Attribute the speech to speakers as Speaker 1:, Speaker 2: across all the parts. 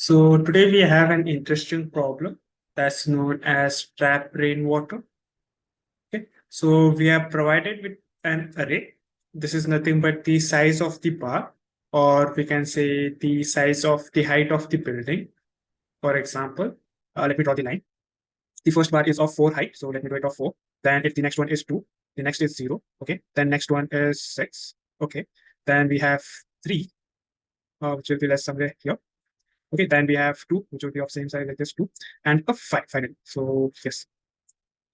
Speaker 1: So today we have an interesting problem that's known as trap rainwater. Okay, so we are provided with an array. This is nothing but the size of the bar, or we can say the size of the height of the building. For example, let me draw the line. The first bar is of 4 height, so let me do it of 4. Then if the next one is 2, the next is 0. Okay, then next one is 6. Okay, then we have 3, which will be less somewhere here. Okay, then we have 2, which will be of same size like this 2, and a 5 finally. So yes.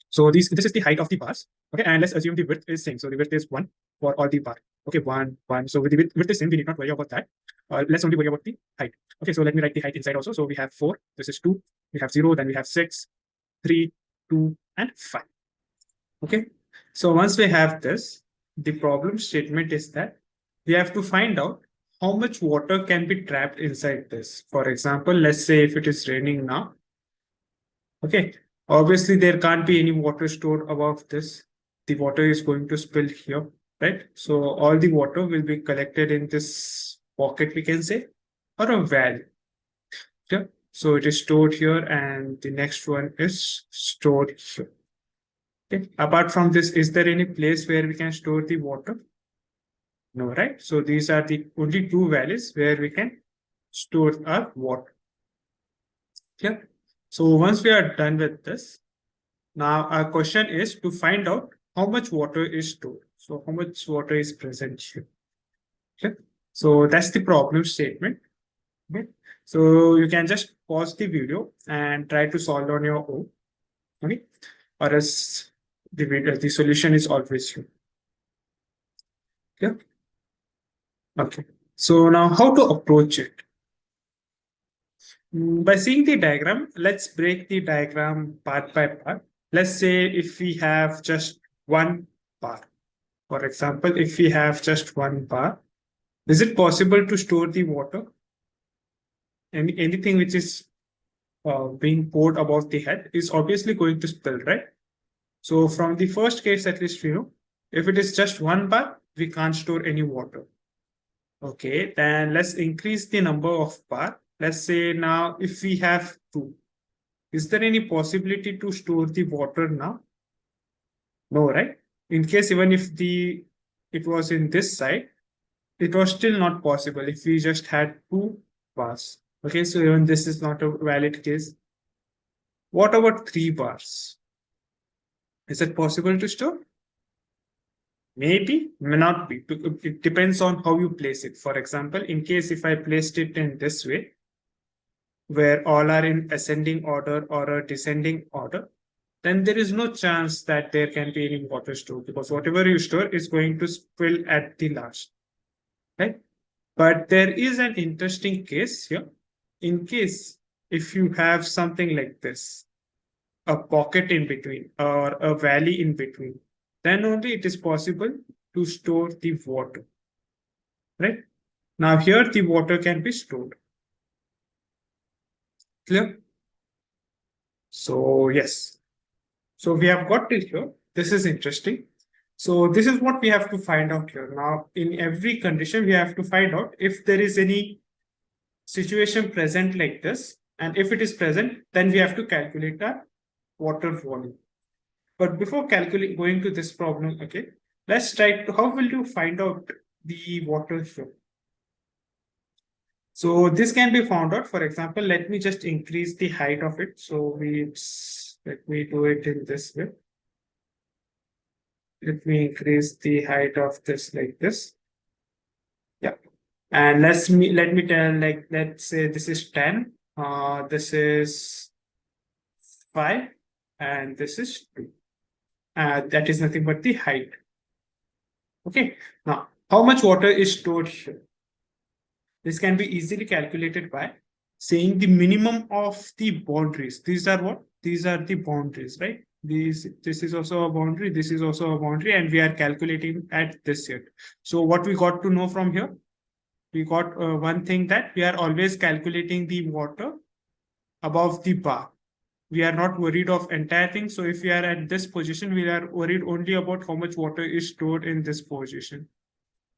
Speaker 1: So this is the height of the bars. Okay, and let's assume the width is same. So the width is 1 for all the bar. Okay, 1, 1. So with the width is same, we need not worry about that. Let's only worry about the height. Okay, so let me write the height inside also. So we have 4, this is 2, we have 0, then we have 6, 3, 2, and 5. Okay, so once we have this, the problem statement is that we have to find out how much water can be trapped inside this. For example, let's say if it is raining now. Okay, obviously there can't be any water stored above this. The water is going to spill here, right? So all the water will be collected in this pocket, we can say, or a valley. Yeah. So it is stored here and the next one is stored here. Okay. Apart from this, is there any place where we can store the water? No, right? So these are the only two valleys where we can store our water. Yeah. So once we are done with this, now our question is to find out how much water is stored. So how much water is present here. Okay. So that's the problem statement. Okay. So you can just pause the video and try to solve on your own. Okay. Or else the solution is always here. Yeah. Okay. So now how to approach it? By seeing the diagram, let's break the diagram part by part. Let's say if we have just one bar. For example, if we have just one bar, is it possible to store the water? Anything which is being poured above the head is obviously going to spill, right? So from the first case, at least we know, if it is just one bar, we can't store any water. Okay, then let's increase the number of bar. Let's say now if we have 2, is there any possibility to store the water now? No, right? In case even if it was in this side, it was still not possible if we just had 2 bars. Okay, so even this is not a valid case. What about 3 bars? Is it possible to store? Maybe, may not be. It depends on how you place it. For example, in case if I placed it in this way, where all are in ascending order or a descending order, then there is no chance that there can be any water stored because whatever you store is going to spill at the last, right? But there is an interesting case here. In case if you have something like this, a pocket in between or a valley in between, then only it is possible to store the water, right? Now here the water can be stored. Clear? So yes. So we have got till here. This is interesting. So this is what we have to find out here. Now, in every condition, we have to find out if there is any situation present like this. And if it is present, then we have to calculate our water volume. But before going to this problem, okay, let's try to, how will you find out the water flow? So this can be found out. For example, let me just increase the height of it. So let me do it in this way. Let me increase the height of this like this. Yeah. And let me tell, like, let's say this is 10, this is 5, and this is 2. That is nothing but the height. Okay. Now, how much water is stored here? This can be easily calculated by saying the minimum of the boundaries. These are what? These are the boundaries, right? This is also a boundary, this is also a boundary, and we are calculating at this here. So what we got to know from here? We got one thing that we are always calculating the water above the bar. We are not worried of entire thing. So if we are at this position, we are worried only about how much water is stored in this position.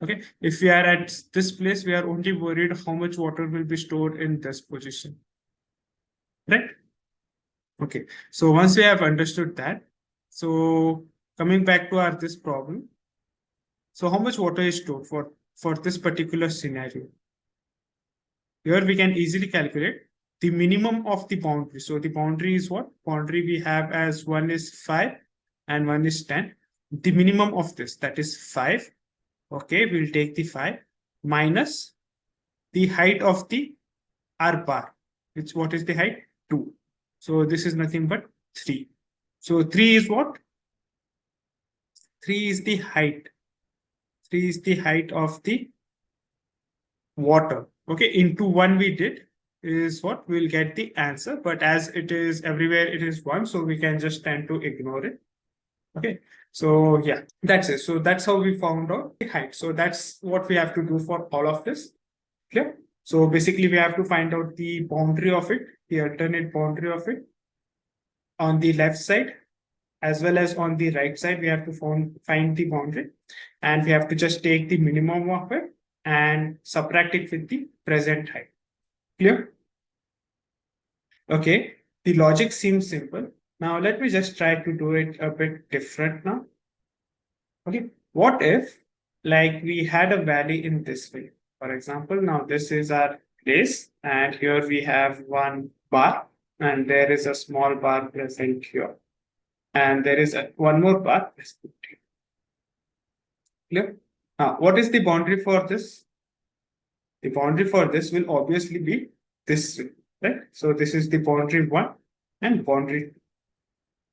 Speaker 1: Okay, if we are at this place, we are only worried how much water will be stored in this position, right? Okay, so once we have understood that, so coming back to our this problem, so how much water is stored for this particular scenario? Here we can easily calculate the minimum of the boundary. So the boundary is what? Boundary we have as one is 5 and one is 10. The minimum of this, that is 5. Okay, we'll take the 5 minus the height of the R bar. Which what is the height? 2. So this is nothing but 3. So 3 is what? 3 is the height. 3 is the height of the water. Okay, into 1 we did is what we'll get the answer, but as it is everywhere it is 1, so we can just tend to ignore it. Okay, so yeah, that's it. So that's how we found out the height. So that's what we have to do for all of this. Clear? So basically we have to find out the boundary of it, the alternate boundary of it on the left side as well as on the right side. We have to find the boundary, and we have to just take the minimum of it and subtract it with the present height. Clear? Okay, the logic seems simple. Now let me just try to do it a bit different now. Okay, what if like we had a valley in this way? For example, now this is our place, and here we have one bar, and there is a small bar present here, and there is one more bar present here. Clear? Now, what is the boundary for this? The boundary for this will obviously be this way, right? So this is the boundary 1 and boundary 2.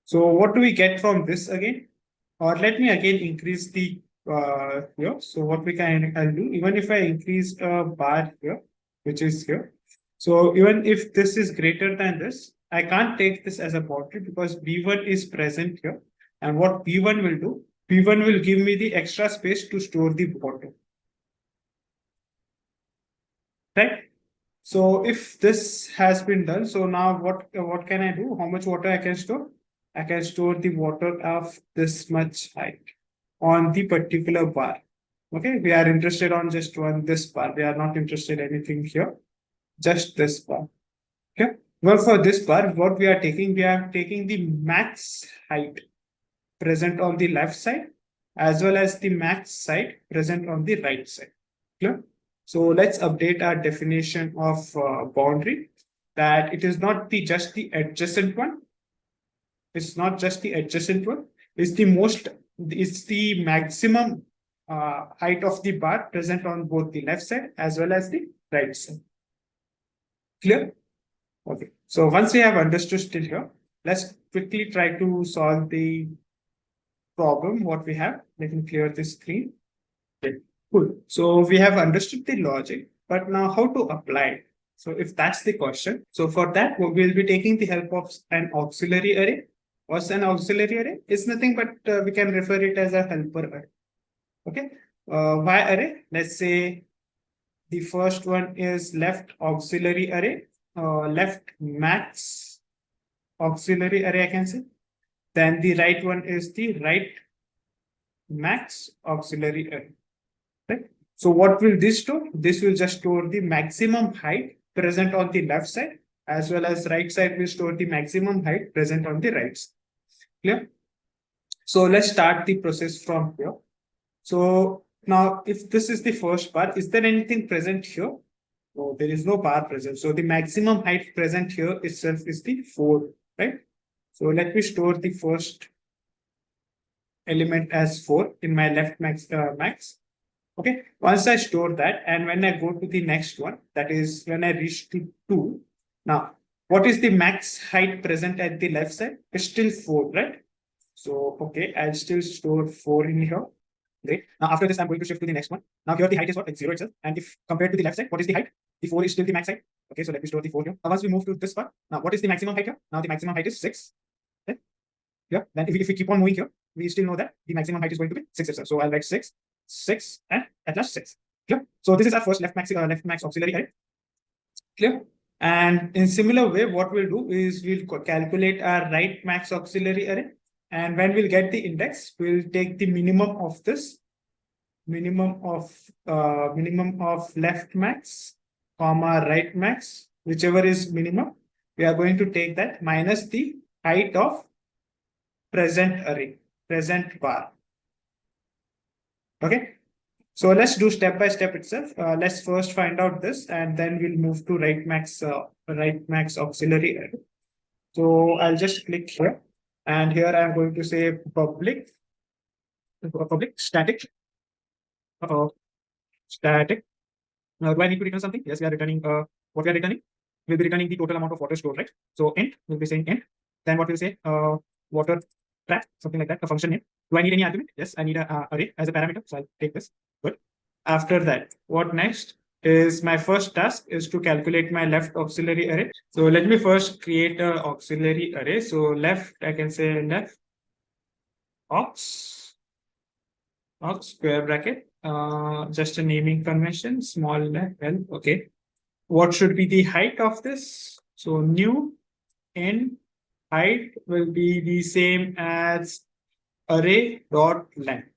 Speaker 1: So what do we get from this again? Or let me again increase the here. So what I'll do, even if I increase a bar here, which is here. So even if this is greater than this, I can't take this as a boundary because B1 is present here. And what B1 will do, B1 will give me the extra space to store the water. Right? So if this has been done, so now what can I do? How much water I can store? I can store the water of this much height on the particular bar. Okay, we are interested on just this bar. We are not interested in anything here, just this bar. Okay. Well, for this bar, what we are taking the max height present on the left side as well as the max height present on the right side. Clear? So let's update our definition of boundary, that it is not just the adjacent one. It's not just the adjacent one. It's the maximum height of the bar present on both the left side as well as the right side. Clear? Okay. So once we have understood till here, let's quickly try to solve the problem. What we have, let me clear this screen. Okay. Cool. So we have understood the logic, but now how to apply it? So if that's the question, so for that, we'll be taking the help of an auxiliary array. What's an auxiliary array? It's nothing but we can refer it as a helper array. Okay. Why array? Let's say the first one is left auxiliary array, left max auxiliary array, I can say. Then the right one is the right max auxiliary array. Right? So what will this store? This will just store the maximum height present on the left side, as well as right side will store the maximum height present on the right side. Clear? So let's start the process from here. So now if this is the first bar, is there anything present here? No, there is no bar present. So the maximum height present here itself is the 4, right? So let me store the first element as 4 in my left max. Okay, once I store that, and when I go to the next one, that is when I reach to 2. Now, what is the max height present at the left side? It's still 4, right? So, okay, I'll still store 4 in here. Great. Now, after this, I'm going to shift to the next one. Now, here the height is what? It's 0 itself. And if compared to the left side, what is the height? The 4 is still the max height. Okay, so let me store the 4 here. Now, once we move to this part, now what is the maximum height here? Now, the maximum height is 6. Okay. Yeah. Then if we keep on moving here, we still know that the maximum height is going to be 6 itself. So I'll write 6, and at last 6. Clear? So this is our first left max auxiliary array. Clear? And in similar way, what we'll do is we'll calculate our right max auxiliary array. And when we'll get the index, we'll take the minimum of this minimum of left max, comma right max, whichever is minimum, we are going to take that minus the height of present array, present bar. Okay. So let's do step by step itself. Let's first find out this, and then we'll move to right max auxiliary array. So I'll just click here, and here I'm going to say public static. Static. Now, do I need to return something? Yes, we are returning. What we are returning? We'll be returning the total amount of water stored, right? So int, we'll be saying int. Then what we'll say? Water trap, something like that. A function name. Do I need any argument? Yes, I need a array as a parameter. So I'll take this. Good. After that, what next? Is my first task is to calculate my left auxiliary array. So let me first create a auxiliary array. So left, I can say left aux square bracket, just a naming convention, small l. Okay. What should be the height of this? So new in height will be the same as array dot length.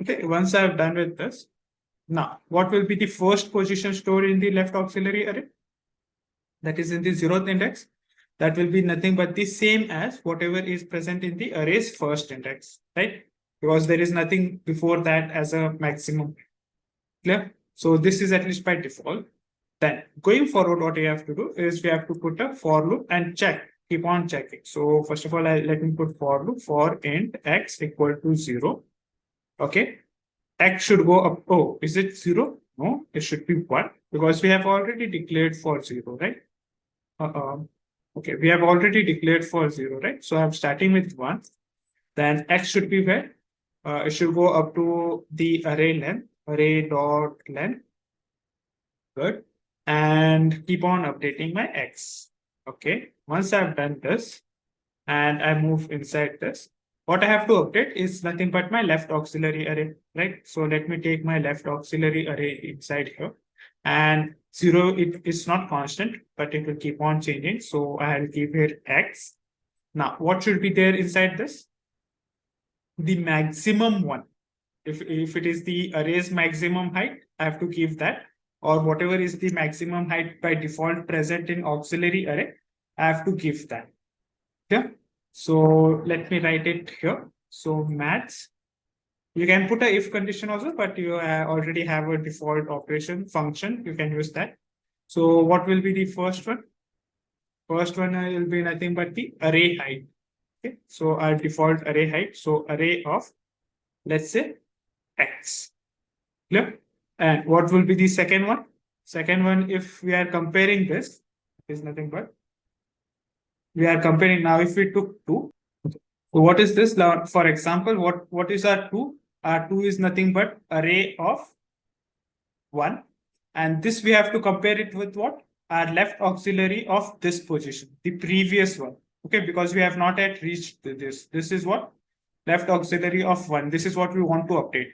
Speaker 1: Okay, once I've done with this, now what will be the first position stored in the left auxiliary array? That is in the 0th index. That will be nothing but the same as whatever is present in the array's first index, right? Because there is nothing before that as a maximum. Clear? So this is at least by default. Then going forward, what we have to do is we have to put a for loop and check, keep on checking. So first of all, let me put for loop for int x equal to 0. Okay. X should go up. Oh, is it 0? No, it should be 1 because we have already declared for 0, right? Okay, we have already declared for 0, right? So I'm starting with 1. Then x should be where? It should go up to the array length, array dot length. Good. And keep on updating my x. Okay. Once I've done this and I move inside this, what I have to update is nothing but my left auxiliary array, right? So let me take my left auxiliary array inside here. And 0, it is not constant, but it will keep on changing. So I'll keep here x. Now, what should be there inside this? The maximum one. If it is the array's maximum height, I have to give that, or whatever is the maximum height by default present in auxiliary array, I have to give that. Yeah. So let me write it here. So maths. You can put a if condition also, but you already have a default operation function. You can use that. So what will be the first one? First one will be nothing but the array height. Okay. So our default array height. So array of, let's say, x. Clear? And what will be the second one? Second one, if we are comparing this, is nothing but we are comparing now. If we took 2, so what is this? For example, what is our 2? Our 2 is nothing but array of 1, and this we have to compare it with what? Our left auxiliary of this position, the previous one. Okay, because we have not yet reached this. This is what? Left auxiliary of 1. This is what we want to update.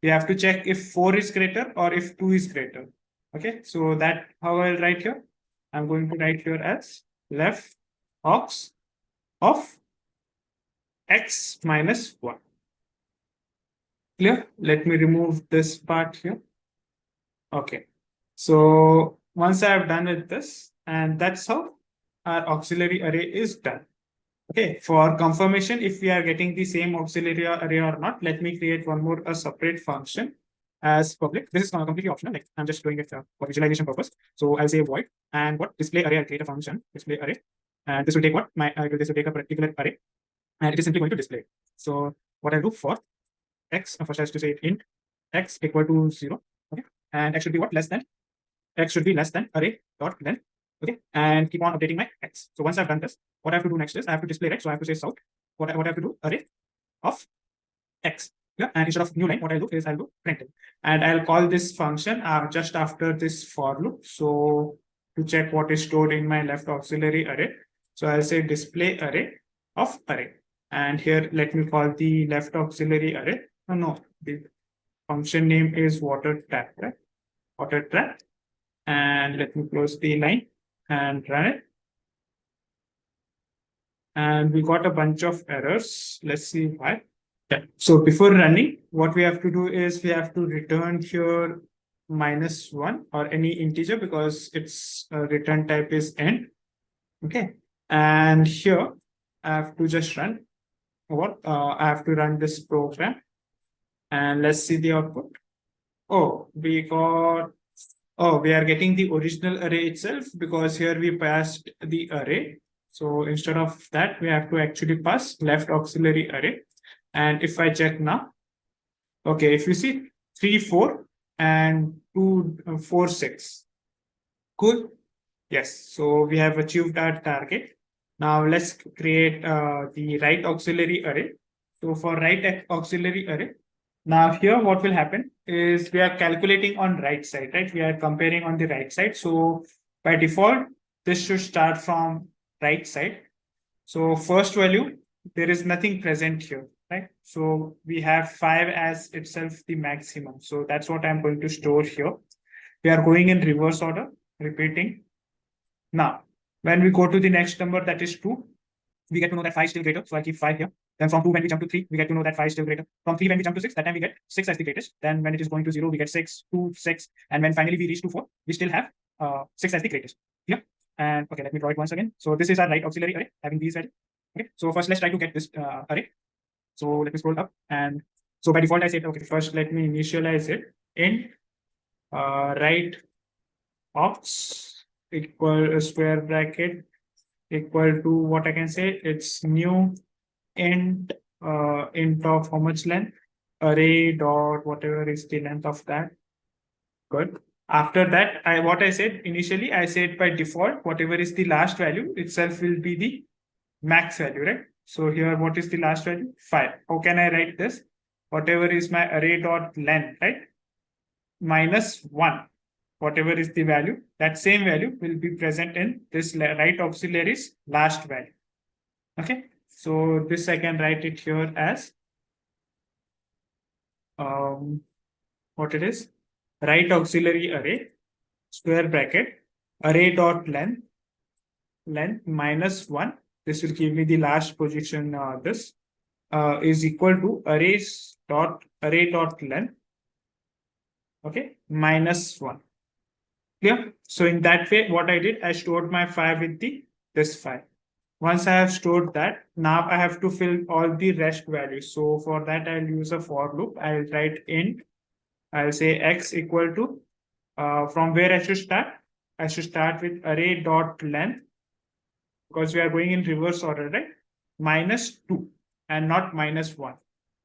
Speaker 1: We have to check if 4 is greater or if 2 is greater. Okay, so that how I'll write here. I'm going to write here as left aux of x minus 1. Clear? Let me remove this part here. Okay, so once I have done with this, and that's how our auxiliary array is done. Okay, for confirmation, if we are getting the same auxiliary array or not, let me create one more a separate function as public. This is completely optional. Like I'm just doing it for visualization purpose. So I'll say void and what display array. I'll create a function display array, and this will take what this will take a particular array, and it is simply going to display it. So what I'll do for x, first I have to say int x equal to 0. Okay, and x should be what? Less than. X should be less than array dot length. Okay, and keep on updating my x. So once I've done this, what I have to do next is I have to display, right? So I have to say south. What I have to do array of x. Yeah, and instead of new line, what I'll do is I'll do print it, and I'll call this function just after this for loop. So to check what is stored in my left auxiliary array, so I'll say display array of array, and here let me call the left auxiliary array. No, the function name is water trap, right? Water trap, and let me close the line and run it. And we got a bunch of errors. Let's see why. Okay. So before running, what we have to do is we have to return here -1 or any integer because its return type is end. Okay. And here I have to just run what I have to run this program and let's see the output. Oh, we are getting the original array itself because here we passed the array. So instead of that, we have to actually pass left auxiliary array. And if I check now, okay, if you see 3, 4 and 2, 4, 6. Cool. Yes. So we have achieved our target. Now let's create the right auxiliary array. So for right auxiliary array, now here what will happen is we are calculating on right side, right? We are comparing on the right side. So by default, this should start from right side. So first value, there is nothing present here, right? So we have 5 as itself the maximum. So that's what I'm going to store here. We are going in reverse order, repeating. Now, when we go to the next number, that is 2, we get to know that 5 is still greater. So I keep 5 here. Then from 2, when we jump to 3, we get to know that 5 is still greater. From 3, when we jump to 6, that time we get 6 as the greatest. Then when it is going to 0, we get 6, 2, 6. And when finally we reach to 4, we still have 6 as the greatest. Yeah. And okay, let me draw it once again. So this is our right auxiliary array having these values. Okay. So first let's try to get this array. So let me scroll up. And so by default, I said, okay, first let me initialize it in right aux equal square bracket equal to what I can say. It's new int int of how much length, array dot whatever is the length of that. Good. After that, what I said initially, I said by default, whatever is the last value itself will be the max value, right? So here, what is the last value? 5. How can I write this? Whatever is my array dot length, right? -1. Whatever is the value, that same value will be present in this right auxiliary's last value. Okay. So this I can write it here as what it is, right auxiliary array square bracket array dot length -1. This will give me the last position. This is equal to array dot length. Okay, -1. Clear? So in that way, what I did, I stored my 5 with this 5. Once I have stored that, now I have to fill all the rest values. So for that, I'll use a for loop. I'll write int. I'll say x equal to, from where I should start? I should start with array dot length because we are going in reverse order, right? -2 and not -1.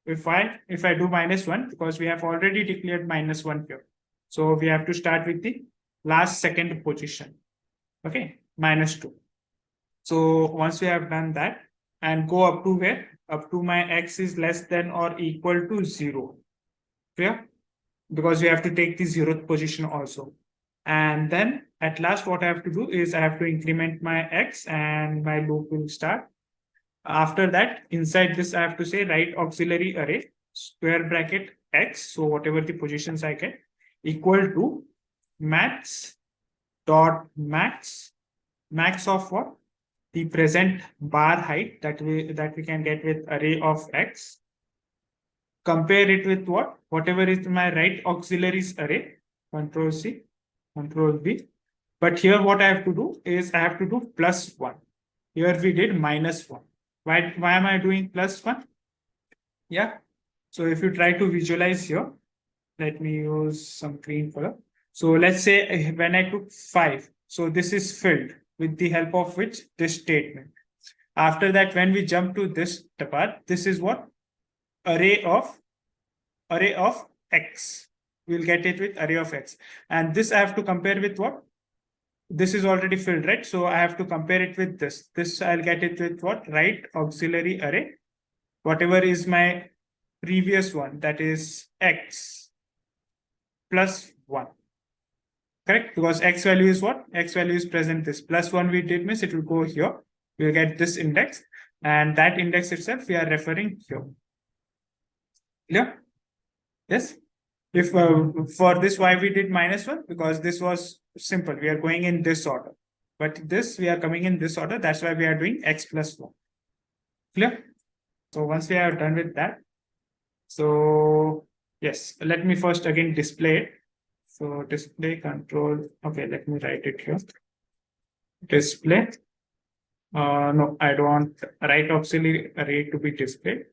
Speaker 1: If I do -1, because we have already declared -1 here. So we have to start with the last second position. Okay, -2. So once we have done that and go up to where? Up to my x is less than or equal to 0. Clear? Because we have to take the 0th position also. And then at last, what I have to do is I have to increment my x and my loop will start. After that, inside this, I have to say right auxiliary array square bracket x. So whatever the positions I get equal to max dot max of what? The present bar height that we can get with array of x. Compare it with what? Whatever is my right auxiliaries array. Control C, Control V. But here what I have to do is I have to do +1. Here we did -1. Why am I doing +1? Yeah. So if you try to visualize here, let me use some green color. So let's say when I took 5, so this is filled with the help of which? This statement. After that, when we jump to this part, this is what? Array of x. We'll get it with array of x. And this I have to compare with what? This is already filled, right? So I have to compare it with this. This I'll get it with what? Right auxiliary array. Whatever is my previous one, that is x +1. Correct? Because x value is what? X value is present this. +1 we did miss, it will go here. We'll get this index. And that index itself we are referring here. Clear? Yes? If for this, why we did -1? Because this was simple. We are going in this order. But this, we are coming in this order. That's why we are doing x +1. Clear? So once we are done with that, So yes, let me first again display it. So display control. Okay, let me write it here. Display. No, I don't want right auxiliary array to be displayed.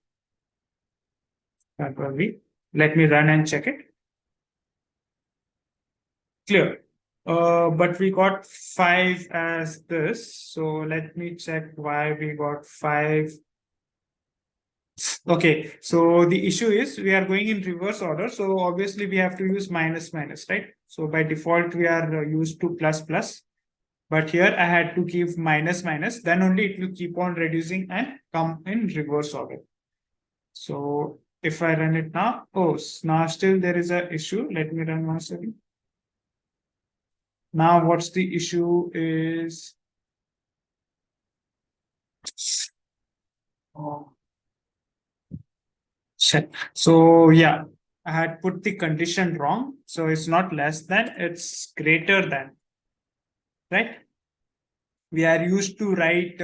Speaker 1: Control V. Let me run and check it. Clear. But we got 5 as this. So let me check why we got 5. Okay, so the issue is we are going in reverse order. So obviously we have to use minus minus, right? So by default we are used to plus plus. But here I had to give minus minus, then only it will keep on reducing and come in reverse order. So if I run it now, oh, now still there is a issue. Let me run once again. Now what's the issue is, oh, shit. So yeah, I had put the condition wrong. So it's not less than, it's greater than, right? We are used to write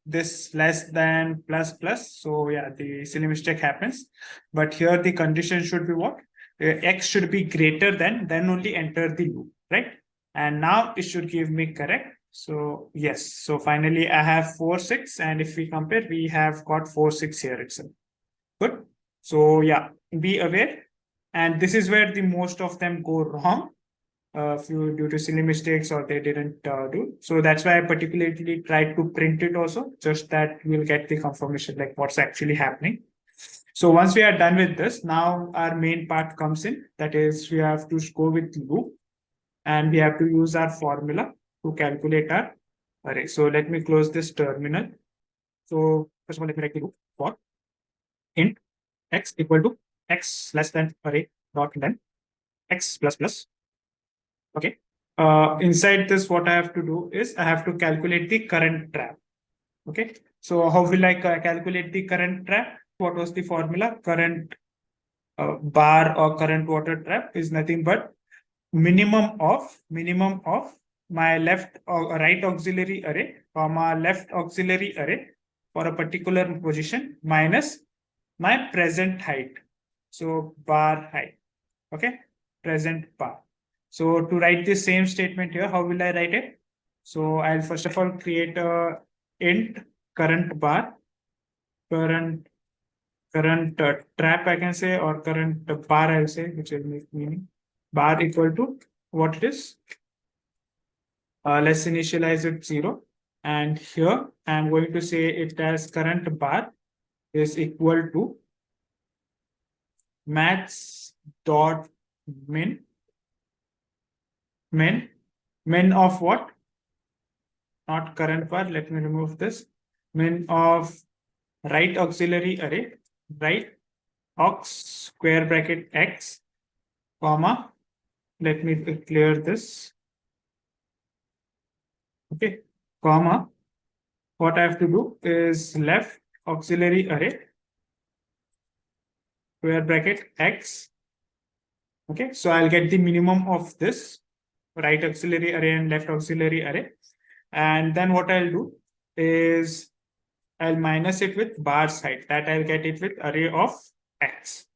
Speaker 1: this less than plus plus. So yeah, the silly mistake happens. But here the condition should be what? X should be greater than, then only enter the loop, right? And now it should give me correct. So yes, so finally I have 4, 6. And if we compare, we have got 4, 6 here itself. Good. So yeah, be aware. And this is where the most of them go wrong. Few due to silly mistakes or they didn't do. So that's why I particularly tried to print it also, just that we'll get the confirmation like what's actually happening. So once we are done with this, now our main part comes in. That is, we have to go with loop and we have to use our formula to calculate our array. So let me close this terminal. So first of all, let me write the loop for int x equal to x less than array dot then x plus plus. Okay. Inside this, what I have to do is I have to calculate the current trap. Okay. So how will I calculate the current trap? What was the formula? Current bar or current water trap is nothing but minimum of my left or right auxiliary array comma left auxiliary array for a particular position minus my present height. So bar height. Okay. Present bar. So to write this same statement here, how will I write it? So I'll first of all create a int current bar, current trap I can say, or current bar I'll say, which will make meaning bar equal to what it is. Let's initialize it 0, and here I'm going to say it as current bar is equal to max dot min of what? Not current bar. Let me remove this. Min of right auxiliary array, right aux square bracket x, comma. Let me clear this. Okay, comma. What I have to do is left auxiliary array, square bracket x. Okay, so I'll get the minimum of this right auxiliary array and left auxiliary array. And then what I'll do is I'll minus it with bar's height. That I'll get it with array of x.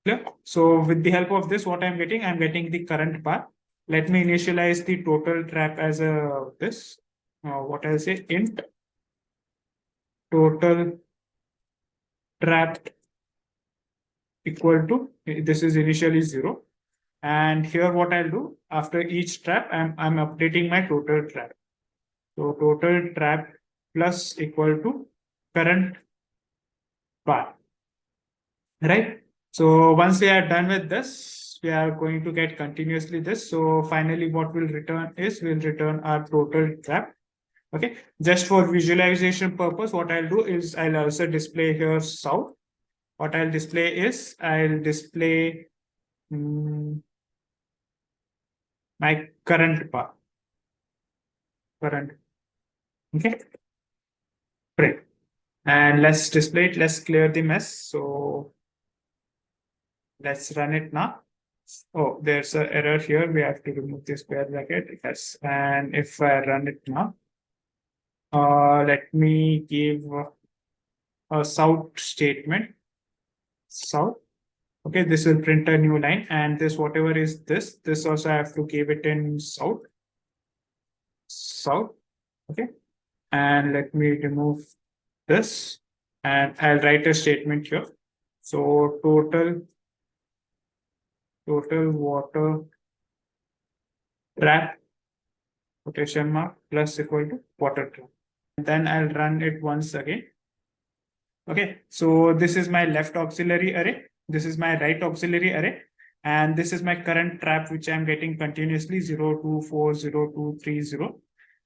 Speaker 1: Clear? So with the help of this, what I'm getting the current bar. Let me initialize the total trap as a this. What I'll say int total trapped equal to, this is initially 0. And here what I'll do after each trap, I'm updating my total trap. So total trap plus equal to current bar, right? So once we are done with this, we are going to get continuously this. So finally what we'll return is we'll return our total trap. Okay, just for visualization purpose, what I'll do is I'll also display here south. What I'll display is I'll display my current bar. Current. Okay, great. And let's display it. Let's clear the mess. So let's run it now. Oh, there's an error here. We have to remove the square bracket. Yes. And if I run it now, let me give a south statement. south. Okay, this will print a new line, and this whatever is this also I have to give it in south. Okay, and let me remove this, and I'll write a statement here. So total water trap quotation mark plus equal to water trap. And then I'll run it once again. Okay, so this is my left auxiliary array. This is my right auxiliary array. And this is my current trap, which I'm getting continuously 0, 2, 4, 0, 2, 3, 0.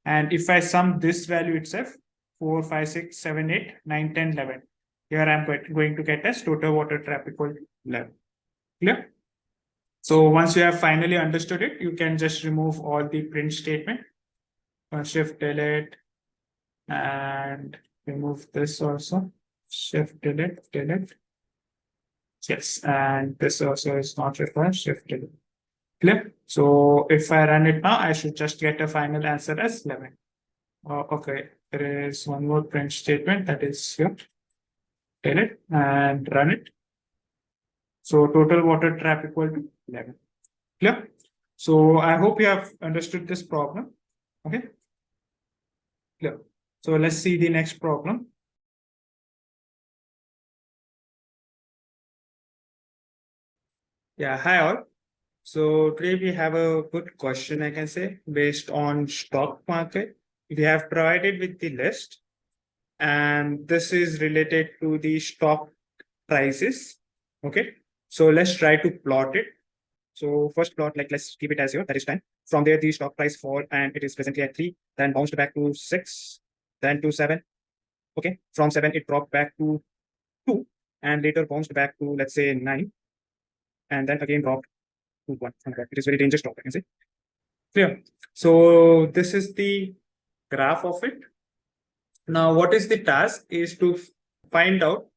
Speaker 1: And if I sum this value itself, 4, 5, 6, 7, 8, 9, 10, 11. Here I'm going to get as total water trap equal to 11. Clear? So once you have finally understood it, you can just remove all the print statement. Shift delete and remove this also. Shift delete. Yes, and this also is not required. Shift delete. Clear? So if I run it now, I should just get a final answer as 11. Okay, there is one more print statement that is here. Delete and run it. So total water trap equal to 11. Clear? So I hope you have understood this problem. Okay. Clear. So let's see the next problem. Yeah, hi all. So today we have a good question, I can say, based on stock market. We have provided with the list, and this is related to the stock prices. Okay. So let's try to plot it. So first plot, like let's keep it as 0, that is 10. From there, the stock price fall and it is presently at 3, then bounced back to 6, then to 7. Okay. From 7, it dropped back to 2, and later bounced back to, let's say, 9, and then again dropped to 1. It is very dangerous stock, I can say. Clear. So this is the graph of it. Now, what is the task is to find out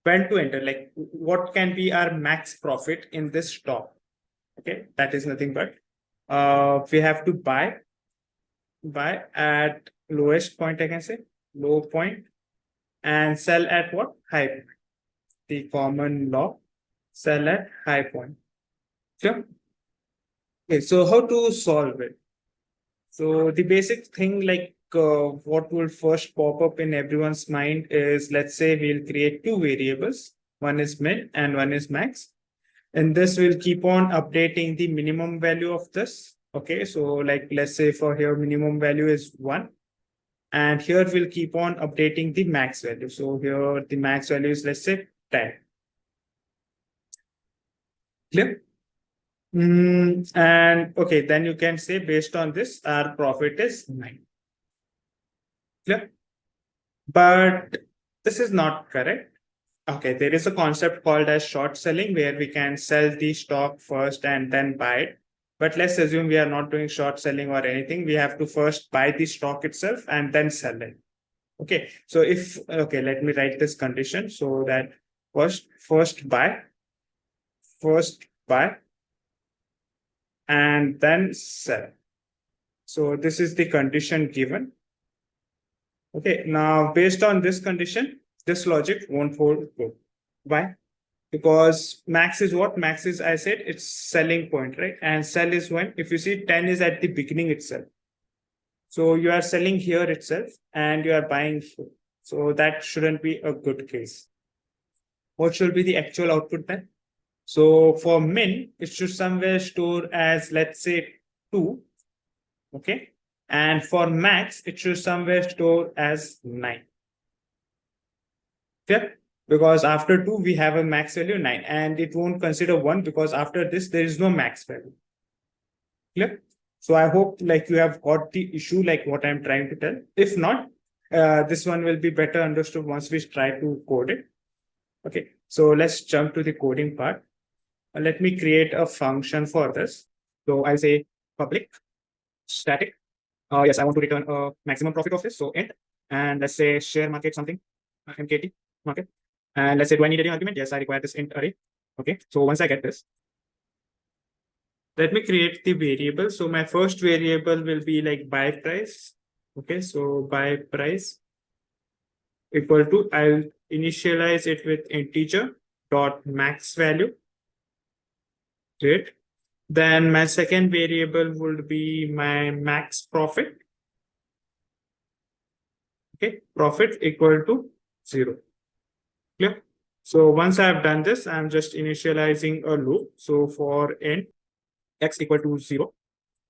Speaker 1: when to enter, like what can be our max profit in this stock. Okay, that is nothing but we have to buy at lowest point, I can say, low point, and sell at what? High point. The common law, sell at high point. Sure. Okay, so how to solve it? So the basic thing, like what will first pop up in everyone's mind is, let's say we'll create two variables. One is min and one is max. And this will keep on updating the minimum value of this. Okay, so like let's say for here, minimum value is 1. And here we'll keep on updating the max value. So here the max value is, let's say, 10. Clear? And okay, then you can say based on this, our profit is 9. Clear? But this is not correct. Okay, there is a concept called as short selling where we can sell the stock first and then buy it. But let's assume we are not doing short selling or anything. We have to first buy the stock itself and then sell it. Okay, so if, okay, let me write this condition so that first buy, and then sell. So this is the condition given. Okay, now based on this condition, this logic won't hold good. Why? Because max is what? Max is, I said, it's selling point, right? And sell is when, if you see 10 is at the beginning itself. So you are selling here itself and you are buying here. So that shouldn't be a good case. What should be the actual output then? So for min, it should somewhere store as, let's say, 2. Okay. And for max, it should somewhere store as 9. Clear? Because after 2, we have a max value 9, and it won't consider 1 because after this, there is no max value. Clear? So I hope like you have got the issue, like what I'm trying to tell. If not, this one will be better understood once we try to code it. Okay, so let's jump to the coding part. Let me create a function for this. So I'll say public static. Yes, I want to return a maximum profit of this. So int, and let's say share market something, MKT market. And let's say, do I need any argument? Yes, I require this int array. Okay, so once I get this, let me create the variable. So my first variable will be like buy price. Okay, so buy price equal to, I'll initialize it with integer. dot max value. Great. Then my second variable would be my max profit. Okay, profit equal to 0. Clear? So once I have done this, I'm just initializing a loop. So for n x equal to 0,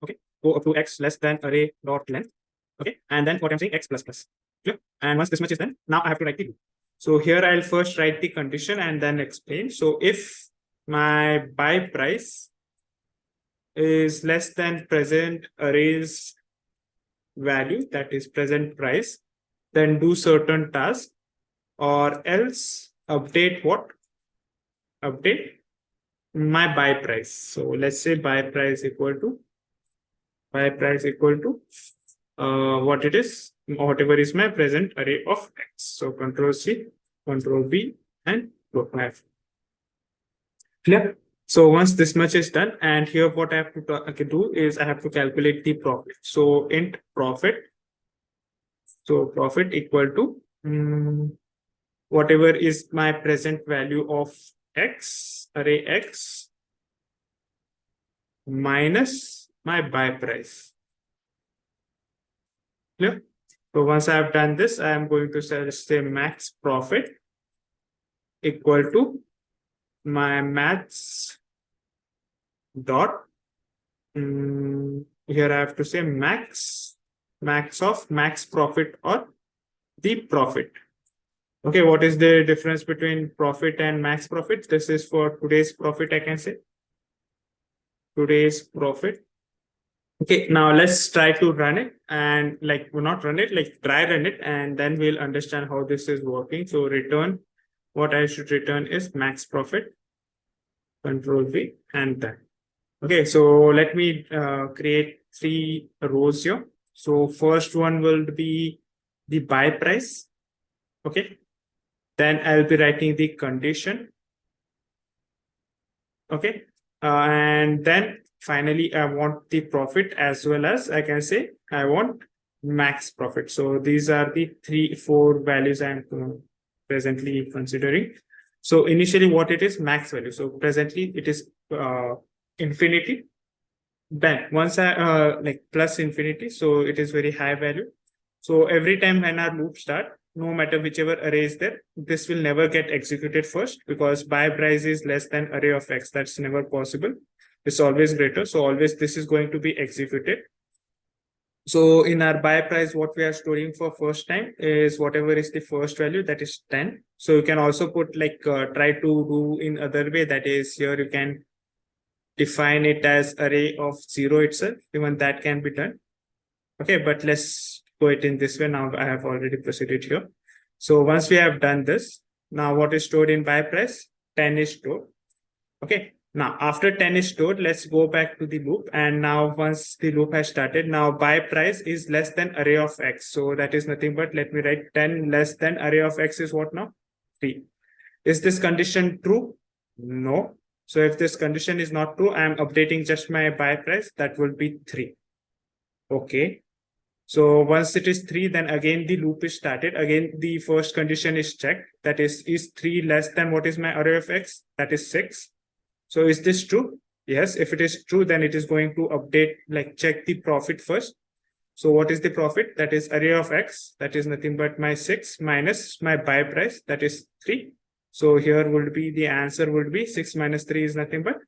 Speaker 1: okay, go up to x less than array dot length. Okay, and then what I'm saying x plus plus. Clear? And once this much is done, now I have to write the loop. So here I'll first write the condition and then explain. So if my buy price is less than present array's value, that is present price, then do certain task, or else update what? Update my buy price. So let's say buy price equal to what it is, whatever is my present array of x. So Control C, Control V, and go F. Clear? So once this much is done, and here what I have to do is I have to calculate the profit. So int profit. So profit equal to whatever is my present value of x, array x, minus my buy price. Clear? So once I have done this, I am going to say max profit equal to my maths dot here I have to say max of max profit or the profit. Okay, what is the difference between profit and max profit? This is for today's profit, I can say. Today's profit. Okay, now let's try to run it and not run it, try run it, and then we'll understand how this is working. So return, what I should return is max profit, Control V, and that. Okay, so let me create 3 rows here. So first one will be the buy price. Okay, then I'll be writing the condition. Okay, and then finally I want the profit, as well as I can say I want max profit. So these are the 4 values I'm presently considering. So initially what it is, max value. So presently it is infinity. Then once I plus infinity, so it is very high value. So every time when our loop start, no matter whichever array is there, this will never get executed first, because buy price is less than array of x. That's never possible. It's always greater. So always this is going to be executed. So in our buy price, what we are storing for first time is whatever is the first value, that is 10. So you can also put try to do in other way, that is here you can define it as array of 0 itself. Even that can be done. Okay, but let's go it in this way. Now I have already proceeded here. So once we have done this, now what is stored in buy price? 10 is stored. Okay, now after 10 is stored, let's go back to the loop. And now once the loop has started, now buy price is less than array of x. So that is nothing but, let me write 10 less than array of x is what now? 3. Is this condition true? No. So if this condition is not true, I am updating just my buy price. That will be 3. Okay. So once it is 3, then again the loop is started. Again, the first condition is checked. That is 3 less than what is my array of x? That is 6. So is this true? Yes. If it is true, then it is going to update, check the profit first. So what is the profit? That is array of x. That is nothing but my 6 minus my buy price. That is 3. So here would be the answer would be 6 minus 3 is nothing but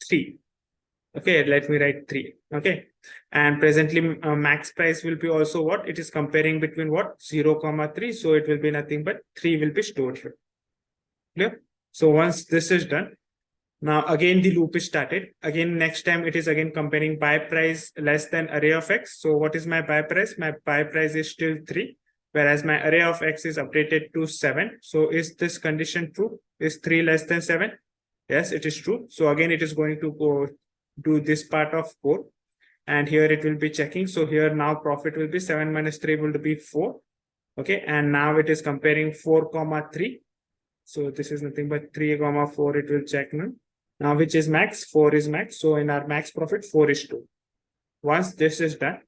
Speaker 1: 3. Okay, let me write 3. Okay, and presently max price will be also what? It is comparing between what? 0, 3. So it will be nothing but 3 will be stored here. Clear? So once this is done, now again the loop is started. Again, next time it is again comparing buy price less than array of x. So what is my buy price? My buy price is still 3. Whereas my array of x is updated to 7. So is this condition true? Is 3 less than 7? Yes, it is true. So again, it is going to go do this part of code. And here it will be checking. So here now profit will be 7 minus 3 will be 4. Okay, and now it is comparing 4, 3. So this is nothing but 3, 4. It will check now. Now which is max? 4 is max. So in our max profit, 4 is 2. Once this is done,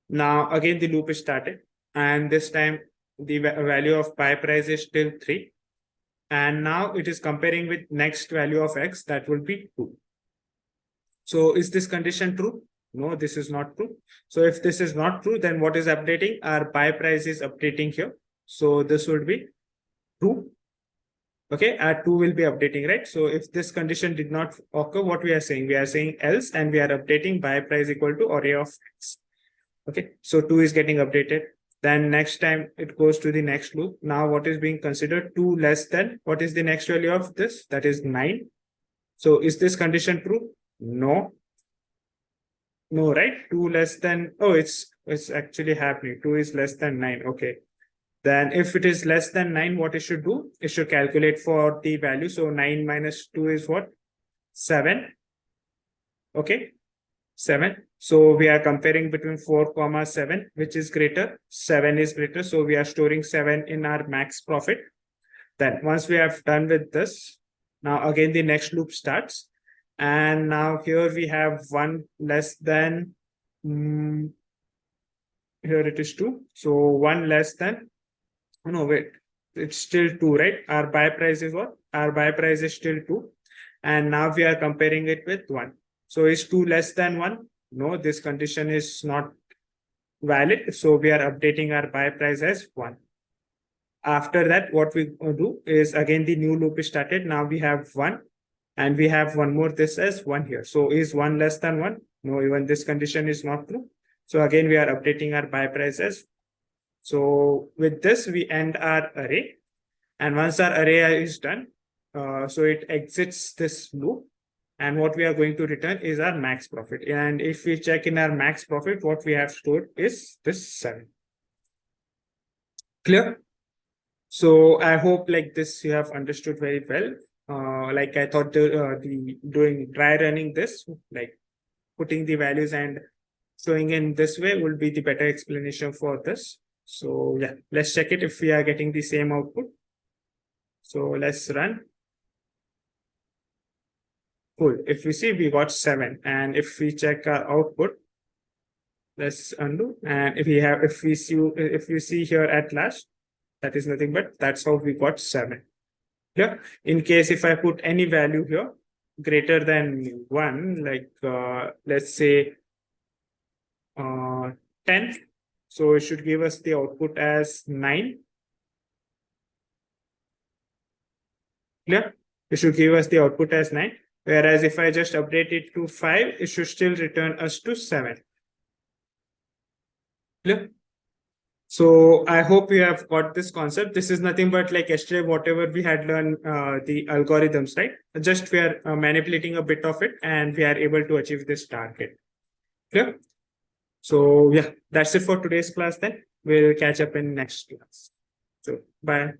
Speaker 1: now again the loop is started. And this time the value of buy price is still 3. And now it is comparing with next value of X, that will be 2. So is this condition true? No, this is not true. So if this is not true, then what is updating? Our buy price is updating here. So this would be true. Okay, our 2 will be updating, right? So if this condition did not occur, what we are saying? We are saying else, and we are updating buy price equal to array of X. Okay, so 2 is getting updated. Then next time it goes to the next loop. Now what is being considered? 2 less than, what is the next value of this? That is 9. So is this condition true? No. No, right? 2 less than, oh, it's actually happening. 2 is less than 9. Okay. Then if it is less than 9, what it should do? It should calculate for the value. So 9 minus 2 is what? 7. Okay. 7. So we are comparing between 4, 7, which is greater. 7 is greater. So we are storing 7 in our max profit. Then once we have done with this, now again the next loop starts. And now here we have 1 less than, here it is 2. So 1 less than, no, wait, it's still 2, right? Our buy price is what? Our buy price is still 2. And now we are comparing it with 1. So is 2 less than 1? No, this condition is not valid. So we are updating our buy price as 1. After that, what we do is again the new loop is started. Now we have 1. And we have one more, this as 1 here. So is 1 less than 1? No, even this condition is not true. So again, we are updating our buy price as. So with this, we end our array. And once our array is done, so it exits this loop. And what we are going to return is our max profit. And if we check in our max profit, what we have stored is this 7. Clear? So I hope like this you have understood very well. Like I thought doing dry running this, like putting the values and showing in this way will be the better explanation for this. So yeah, let's check it if we are getting the same output. So let's run. Cool. If we see, we got 7. And if we check our output, let's undo. And if you see here at last, that is nothing but that's how we got 7. Yeah. In case if I put any value here greater than 1, like let's say 10, so it should give us the output as 9. Yeah, it should give us the output as 9. Whereas if I just update it to 5, it should still return us to 7. Yeah. So I hope you have got this concept. This is nothing but like yesterday, whatever we had learned, the algorithms, right? Just we are manipulating a bit of it and we are able to achieve this target. Yeah. So yeah, that's it for today's class then. We'll catch up in next class. So bye.